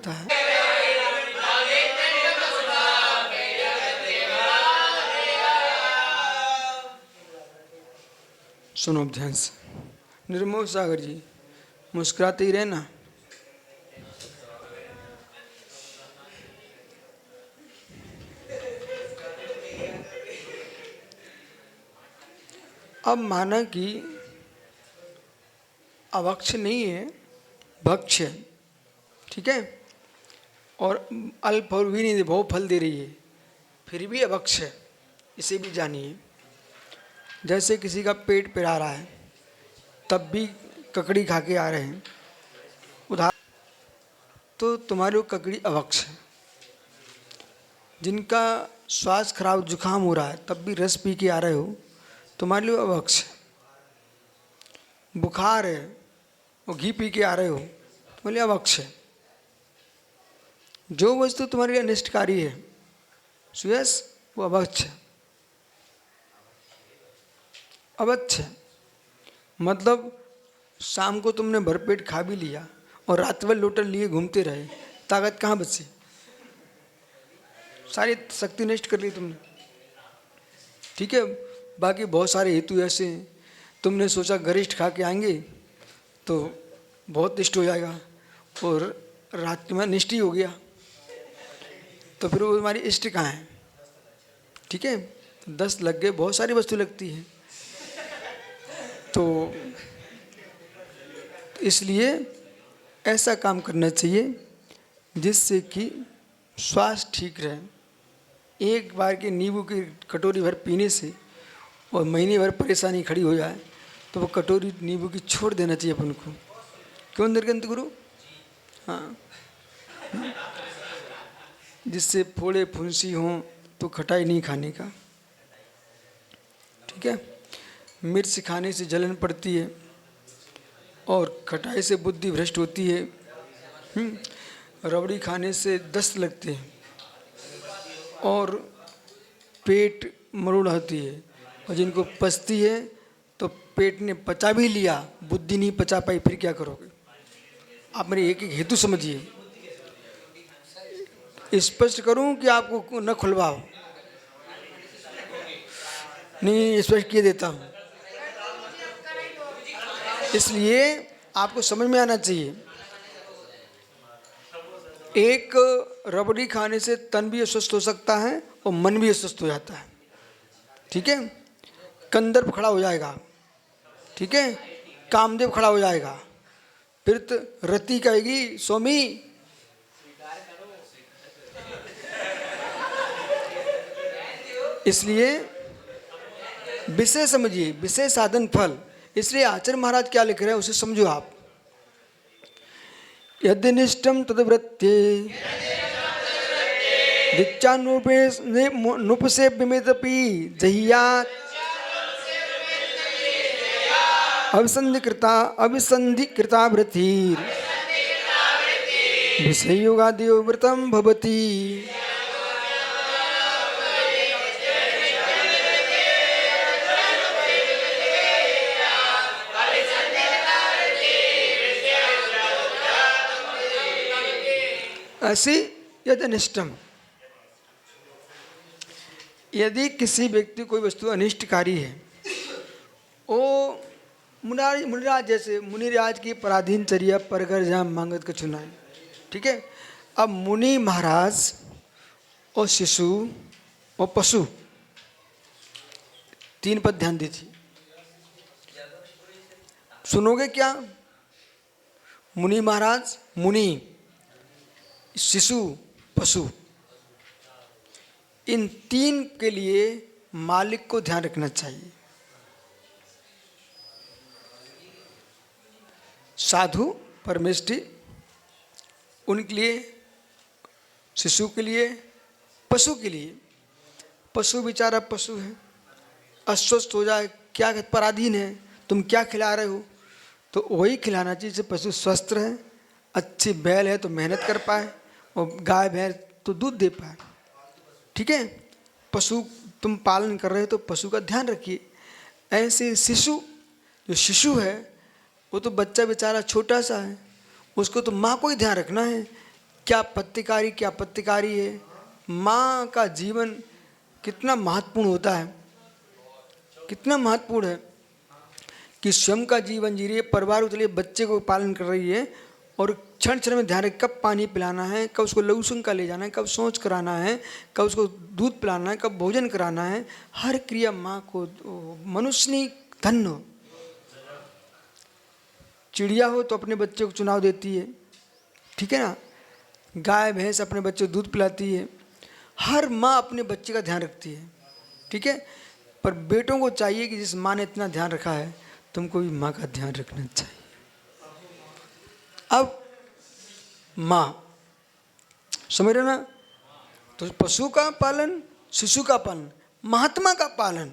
लगता है। सुनो ध्यान से, निर्मोह सागर जी, मुस्कुराते ही रहना। अब माना कि अवक्ष नहीं है, भक्ष है, ठीक है, और अल्प और भी नहीं, बहुत फल दे रही है, फिर भी अवक्ष है, इसे भी जानिए। जैसे किसी का पेट पिरा रहा है तब भी ककड़ी खा के आ रहे हैं, उदाहरण, तो तुम्हारे वो ककड़ी अवक्ष है। जिनका श्वास खराब जुकाम हो रहा है तब भी रस पी के आ रहे हो, तुम्हारे लिए अवक्ष है। बुखार है और घी पी के आ रहे हो, तुम्हारे लिए अवक्ष है। जो वस्तु तुम्हारे लिए अनिष्टकारी है सुयस, वो अवक्ष है। अवक्ष है मतलब शाम को तुमने भरपेट खा भी लिया और रात भर लोटन लिए घूमते रहे, ताकत कहाँ बची? सारी शक्ति नष्ट कर ली तुमने, ठीक है। बाकी बहुत सारे हेतु ऐसे हैं, तुमने सोचा गरिष्ठ खा के आएंगे तो बहुत निष्ठ हो जाएगा, और रात में निष्ठ ही हो गया, तो फिर वो हमारी इष्ट कहाँ है? ठीक है, 10 लग गए, बहुत सारी वस्तु लगती है। तो इसलिए ऐसा काम करना चाहिए जिससे कि स्वास्थ्य ठीक रहे। एक बार के नींबू की कटोरी भर पीने से और महीने भर परेशानी खड़ी हो जाए तो वो कटोरी नींबू की छोड़ देना चाहिए अपन को। क्यों निर्गंत गुरु? हाँ, जिससे फोड़े फुंसी हों तो खटाई नहीं खाने का, ठीक है। मिर्च खाने से जलन पड़ती है और खटाई से बुद्धि भ्रष्ट होती है। रबड़ी खाने से दस्त लगते हैं और पेट मरोड़ होती है, और जिनको पचती है तो पेट ने पचा भी लिया, बुद्धि नहीं पचा पाई, फिर क्या करोगे? आप मेरे एक एक हेतु समझिए। स्पष्ट करूं कि आपको न खुलवाओ? नहीं, स्पष्ट किए देता हूं, इसलिए आपको समझ में आना चाहिए। एक रबड़ी खाने से तन भी अस्वस्थ हो सकता है और मन भी अस्वस्थ हो जाता है, ठीक है। कंदर्प खड़ा हो जाएगा, ठीक है, कामदेव खड़ा हो जाएगा, फिर तो रति कहेगी स्वामी इसलिए विषय समझिए, विषय साधन फल। इसलिए आचार्य महाराज क्या लिख रहे हैं उसे समझो आप। यदि निष्ठम तदवृत्ते दीक्षानुपसे विमेदपि जहियात् अभिसंधिकृता वृत्तिर् विषययोगादियो व्रतं भवति। ऐसी यदि अनिष्टम, यदि किसी व्यक्ति कोई वस्तु अनिष्टकारी है, वो मुनिराज जैसे मुनिराज की पराधीनचर्या परगर जहाँ मांगत का चुनाए, ठीक है। अब मुनि महाराज और शिशु और पशु, 3 पद ध्यान दीजिए, सुनोगे क्या? मुनि महाराज, मुनि, शिशु, पशु, इन 3 के लिए मालिक को ध्यान रखना चाहिए। साधु परमेष्टि उनके लिए, शिशु के लिए, पशु के लिए। पशु बेचारा पशु है, अस्वस्थ हो जाए, क्या पराधीन है, तुम क्या खिला रहे हो, तो वही खिलाना चाहिए जिससे पशु स्वस्थ रहे। अच्छी बैल है तो मेहनत कर पाए, और गाय भैंस तो दूध दे पाए, ठीक है। पशु तुम पालन कर रहे हो तो पशु का ध्यान रखिए। ऐसे शिशु, जो शिशु है वो तो बच्चा बेचारा छोटा सा है, उसको तो माँ को ही ध्यान रखना है क्या पत्तिकारी है। माँ का जीवन कितना महत्वपूर्ण होता है, कितना महत्वपूर्ण है कि स्वयं का जीवन जी रही है, परिवार के लिए बच्चे को पालन कर रही है और क्षण क्षण में ध्यान रखे कब पानी पिलाना है, कब उसको लघुशंक का ले जाना है, कब सोच कराना है, कब उसको दूध पिलाना है, कब भोजन कराना है। हर क्रिया माँ को मनुष्य नहीं धन्य हो। चिड़िया हो तो अपने बच्चे को चुनाव देती है, ठीक है ना। गाय भैंस अपने बच्चे को दूध पिलाती है। हर माँ अपने बच्चे का ध्यान रखती है, ठीक है। पर बेटों को चाहिए कि जिस माँ ने इतना ध्यान रखा है तुमको भी माँ का ध्यान रखना चाहिए। अब माँ समझ रहे ना। तो पशु का पालन, शिशु का पालन, महात्मा का पालन।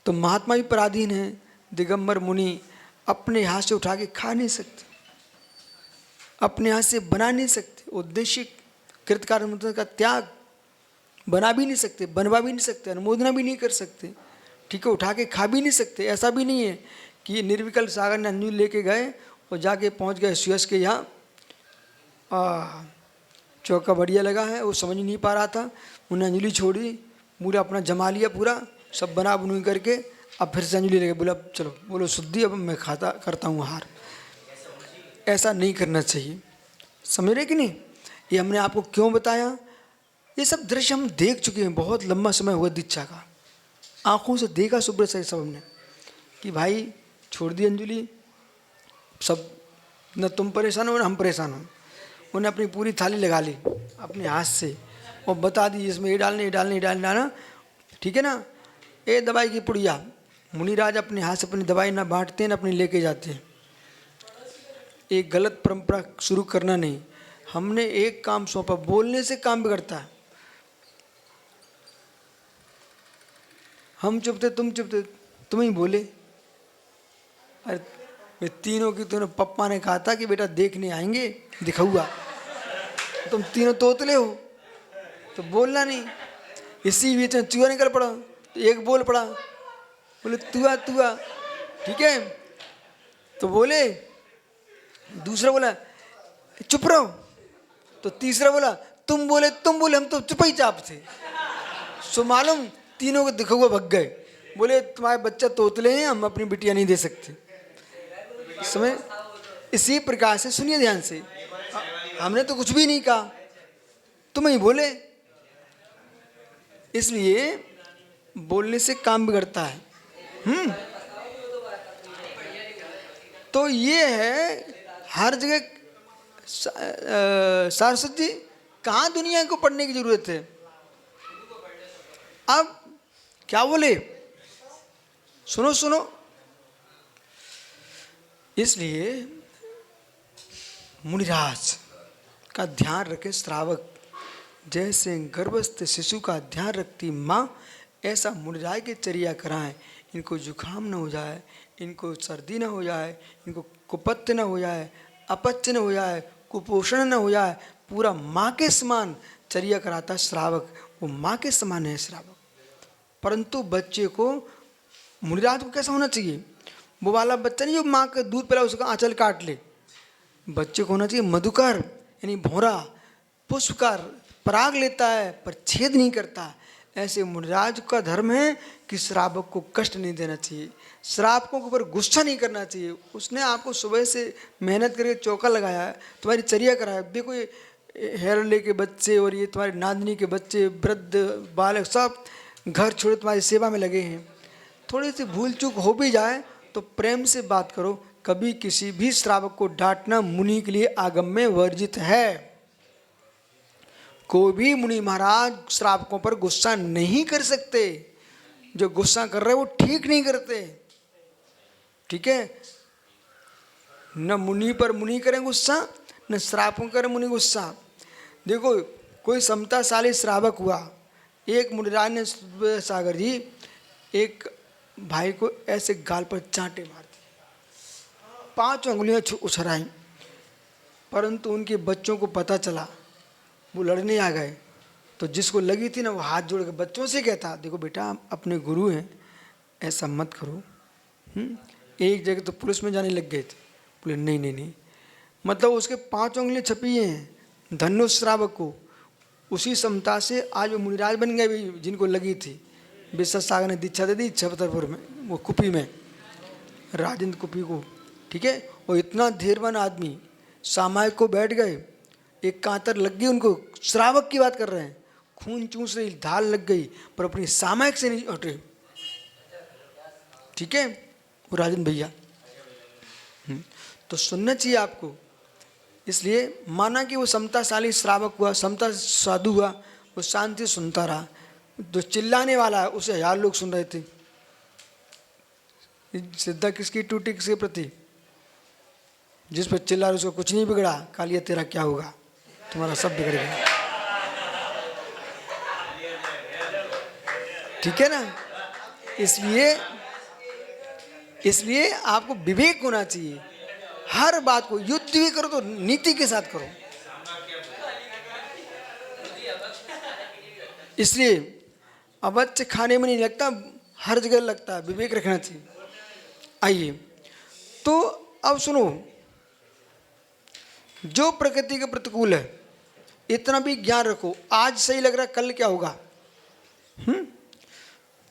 तो महात्मा भी पराधीन है। दिगंबर मुनि अपने हाथ से उठा के खा नहीं सकते, अपने हाथ से बना नहीं सकते। उद्देश्य कृतकार्य का त्याग बना भी नहीं सकते, बनवा भी नहीं सकते, अनुमोदना भी नहीं कर सकते, ठीक है। उठा के खा भी नहीं सकते। ऐसा भी नहीं है कि निर्विकल्प सागर ने अंजलि लेके गए और जाके पहुंच गए सुयस के यहाँ। चौका बढ़िया लगा है, वो समझ नहीं पा रहा था, उन्हें अंजलि छोड़ी, पूरा अपना जमा लिया, पूरा सब बना बुनी करके अब फिर से अंजलि लेके बोला चलो बोलो शुद्धि, अब मैं खाता करता हूँ आहार। ऐसा नहीं करना चाहिए, समझ रहे कि नहीं। ये हमने आपको क्यों बताया, ये सब दृश्य हम देख चुके हैं, बहुत लंबा समय हुआ दीक्षा का, आंखों से देखा सुब्रत से सब हमने कि भाई छोड़ दी अंजलि, सब न तुम परेशान हो न हम परेशान हो। उन्हें अपनी पूरी थाली लगा ली अपने हाथ से और बता दी इसमें ये डालने, ये डालने, ये डालना, ठीक है ना। ये दवाई की पुड़िया, मुनिराज अपने हाथ से अपनी दवाई ना बांटते हैं, ना अपनी लेके जाते हैं। एक गलत परंपरा शुरू करना नहीं। हमने एक काम सौंपा, बोलने से काम बिगड़ता है। हम चुप थे, तुम चुप थे, तुम ही बोले। अरे वे तीनों की तीनों पप्पा ने कहा था कि बेटा देखने आएंगे दिखाऊंगा, तुम तीनों तोतले हो तो बोलना नहीं। इसी बीच में चूहा निकल पड़ा, तो एक बोल पड़ा, बोले तुआ तुआ, ठीक है। तो बोले, दूसरा बोला चुप रहो, तो तीसरा बोला तुम बोले, हम तो चुप ही चाप थे। सो मालूम तीनों को दिखाऊंगा भग गए, बोले तुम्हारे बच्चा तोतले हैं, हम अपनी बिटिया नहीं दे सकते। समय इसी प्रकार से सुनिए ध्यान से, हमने तो कुछ भी नहीं कहा, तुम ही बोले। इसलिए बोलने से काम बिगड़ता है। तो ये है हर जगह। सारस्वत जी कहाँ दुनिया को पढ़ने की जरूरत है। अब क्या बोले, सुनो सुनो। इसलिए मुनिराज का ध्यान रखे श्रावक, जैसे गर्भस्थ शिशु का ध्यान रखती माँ, ऐसा मुनिराज के चर्या कराएं। इनको जुकाम न हो जाए, इनको सर्दी न हो जाए, इनको कुपत्य न हो जाए, अपच्य न हो जाए, कुपोषण न हो जाए। पूरा माँ के समान चर्या कराता श्रावक, वो माँ के समान है श्रावक। परंतु बच्चे को, मुनिराज को कैसा होना चाहिए, वो वाला बच्चा नहीं जो माँ का दूध पिला उसका आंचल काट ले। बच्चे को होना चाहिए मधुकर, यानी भौरा, पुष्पकर, पराग लेता है पर छेद नहीं करता। ऐसे मुनिराज का धर्म है कि श्रावक को कष्ट नहीं देना चाहिए, श्रावकों के ऊपर गुस्सा नहीं करना चाहिए। उसने आपको सुबह से मेहनत करके चौका लगाया है, तुम्हारी चर्या कराया। देखो ये हेरले के बच्चे और ये तुम्हारी नादनी के बच्चे, वृद्ध बालक सब घर छोड़े तुम्हारी सेवा में लगे हैं। थोड़ी सी भूल चूक हो भी जाए तो प्रेम से बात करो। कभी किसी भी श्रावक को डांटना मुनि के लिए आगम में वर्जित है। कोई भी मुनि महाराज श्रावकों पर गुस्सा नहीं कर सकते। जो गुस्सा कर रहे वो ठीक नहीं करते, ठीक है। न मुनि पर मुनि करें गुस्सा, न श्रावकों करें मुनि गुस्सा। देखो कोई समताशाली श्रावक हुआ, एक मुनिराज ने सागर जी एक भाई को ऐसे गाल पर चांटे मार दिए, 5 उंगलियां उछराई। परंतु उनके बच्चों को पता चला, वो लड़ने आ गए। तो जिसको लगी थी ना वो हाथ जोड़ के बच्चों से कहता, देखो बेटा अपने गुरु हैं, ऐसा मत करो। एक जगह तो पुलिस में जाने लग गए थे। बोले नहीं नहीं नहीं, मतलब उसके 5 उंगलियां छपी हैं, धन्य श्रावक को। उसी समता से आज वो मुनिराज बन गए भी, जिनको लगी थी। विश्व सागर ने दीक्षा दे दी छतरपुर में, वो कुपी में, राजेंद्र कुपी को, ठीक है। और इतना धीरवान आदमी सामायिक को बैठ गए, एक कांतर लग गई उनको, श्रावक की बात कर रहे हैं, खून चूस रही, ढाल लग गई, पर अपनी सामायिक से नहीं हटे, ठीक है, वो राजेंद्र भैया। तो सुनना चाहिए आपको। इसलिए माना कि वो समताशाली श्रावक हुआ, समता साधु हुआ, वो शांति सुनता रहा। जो चिल्लाने वाला है उसे 1000 लोग सुन रहे थे। श्रद्धा किसकी टूटी, किसके प्रति? जिस पर चिल्ला रहे उसको कुछ नहीं बिगड़ा, कालिया तेरा क्या होगा, तुम्हारा सब बिगड़ गया, ठीक है ना। इसलिए आपको विवेक होना चाहिए। हर बात को युद्ध भी करो तो नीति के साथ करो। इसलिए अवश्य खाने में नहीं लगता, हर जगह लगता है, विवेक रखना चाहिए। आइए तो अब सुनो, जो प्रकृति के प्रतिकूल है इतना भी ज्ञान रखो। आज सही लग रहा है, कल क्या होगा।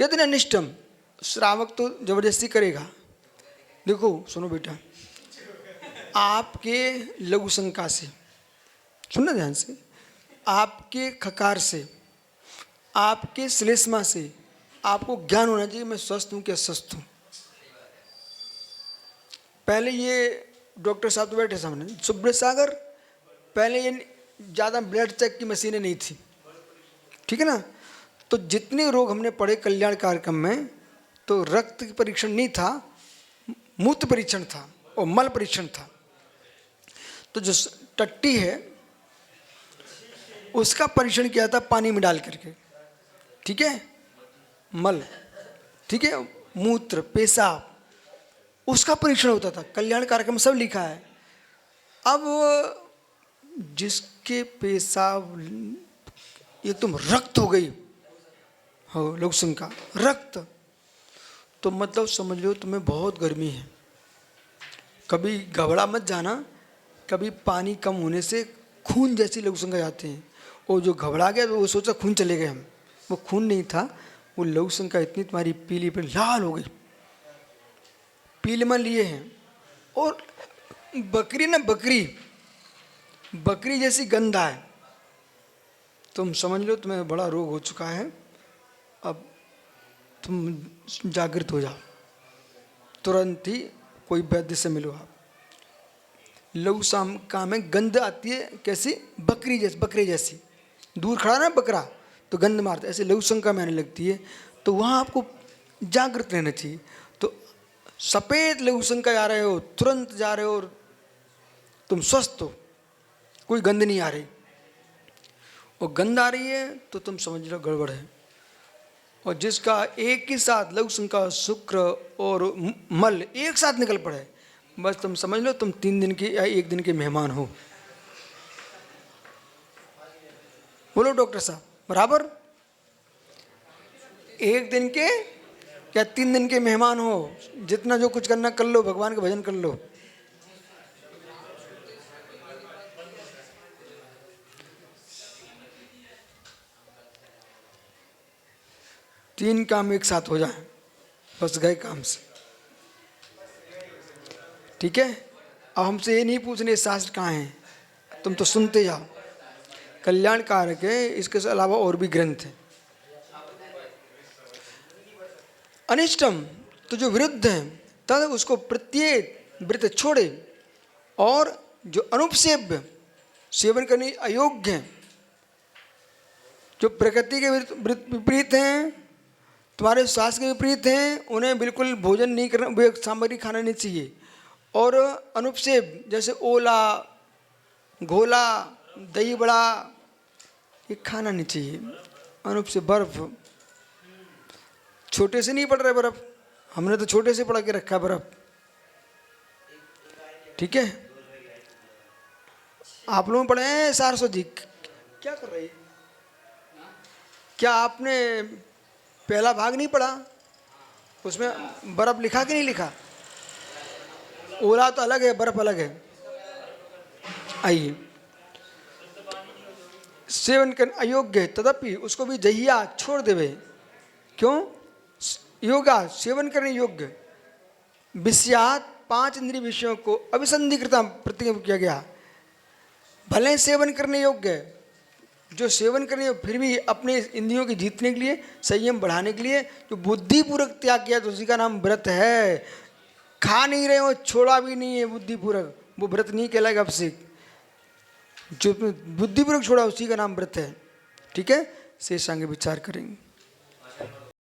यदि अनिष्टम, श्रावक तो जबरदस्ती करेगा। देखो सुनो बेटा, आपके लघु शंका से, सुनना ध्यान से, आपके खकार से, आपके श्लेष्मा से आपको ज्ञान होना चाहिए मैं स्वस्थ हूं कि अस्वस्थ हूं। पहले ये डॉक्टर साहब तो बैठे सामने, सुब्रत सागर, पहले ये ज़्यादा ब्लड चेक की मशीनें नहीं थी, ठीक है ना। तो जितने रोग हमने पढ़े कल्याण कार्यक्रम में, तो रक्त परीक्षण नहीं था, मूत्र परीक्षण था और मल परीक्षण था। तो जो टट्टी है उसका परीक्षण किया था पानी में डाल करके, ठीक है, मल, ठीक है, मूत्र, पेशाब, उसका परीक्षण होता था। कल्याण कार्यक्रम में सब लिखा है। अब जिसके पेशाब ये तुम रक्त हो गई हो, लोग सुनका रक्त, तो मतलब समझ लो तुम्हें बहुत गर्मी है। कभी घबरा मत जाना, कभी पानी कम होने से खून जैसी लोग संग जाते हैं। और जो घबरा गया तो वो सोचा खून चले गए हम, वो खून नहीं था, वो लघु शंका इतनी तुम्हारी पीली पर लाल हो गई, पीलमन लिए हैं। और बकरी ना, बकरी जैसी गंध है, तुम समझ लो तुम्हें बड़ा रोग हो चुका है। अब तुम जागृत हो जाओ, तुरंत ही कोई वैद्य से मिलो आप। लघु शंका में गंध आती है कैसी, बकरी जैसी, दूर खड़ा ना बकरा तो गंध मारता, ऐसे लघु शंका में आने लगती है। तो वहाँ आपको जागृत रहना चाहिए। तो सफ़ेद लघु शंका जा रहे हो, तुरंत जा रहे हो और तुम स्वस्थ हो, कोई गंध नहीं आ रही, और गंध आ रही है तो तुम समझ लो गड़बड़ है। और जिसका एक ही साथ लघु शंका, शुक्र और मल एक साथ निकल पड़े, बस तुम समझ लो तुम 3 दिन के या 1 दिन के मेहमान हो। बोलो डॉक्टर साहब, बराबर 1 दिन के या 3 दिन के मेहमान हो। जितना जो कुछ करना कर लो, भगवान का भजन कर लो। तीन काम एक साथ हो जाए, बस गए काम से, ठीक है। अब हमसे ये नहीं पूछने शास्त्र कहाँ हैं, तुम तो सुनते जाओ। कल्याण कारक है, इसके अलावा और भी ग्रंथ हैं। अनिष्टम, तो जो विरुद्ध है, तद उसको प्रत्येक वृत्त छोड़े, और जो अनुपसेव्य, सेवन करने अयोग्य हैं, जो प्रकृति के विपरीत हैं, तुम्हारे स्वास्थ्य के विपरीत हैं, उन्हें बिल्कुल भोजन नहीं करना, वे सामग्री खाना नहीं चाहिए। और अनुपसेव्य जैसे ओला, घोला, दही बड़ा, ये खाना नहीं चाहिए। अनुपसेव्य बर्फ, छोटे से नहीं पड़ रहा बर्फ, हमने तो छोटे से पड़ा के रखा बर्फ, ठीक है। आप लोग पढ़े हैं सारस्वत जी, क्या कर रही है? क्या आपने पहला भाग नहीं पढ़ा? उसमें बर्फ लिखा कि नहीं लिखा? ओला तो अलग है, बर्फ अलग है। आइए, सेवन करने अयोग्य है, तदपि उसको भी जहिया छोड़ देवे। क्यों? योगा सेवन करने योग्य। विषयात 5 इंद्रिय विषयों को अभिसंधिकृता प्रतिज्ञा किया गया। भले सेवन करने योग्य, जो सेवन करने फिर भी अपने इंद्रियों की जीतने के लिए, संयम बढ़ाने के लिए जो बुद्धिपूर्वक त्याग किया तो उसी का नाम व्रत है। खा नहीं रहे हो, छोड़ा भी नहीं है बुद्धिपूर्वक, वो व्रत नहीं कहलाएगा। अब से जो बुद्धिपूर्वक छोड़ा उसी का नाम व्रत है। ठीक है, शेष आगे विचार करेंगे।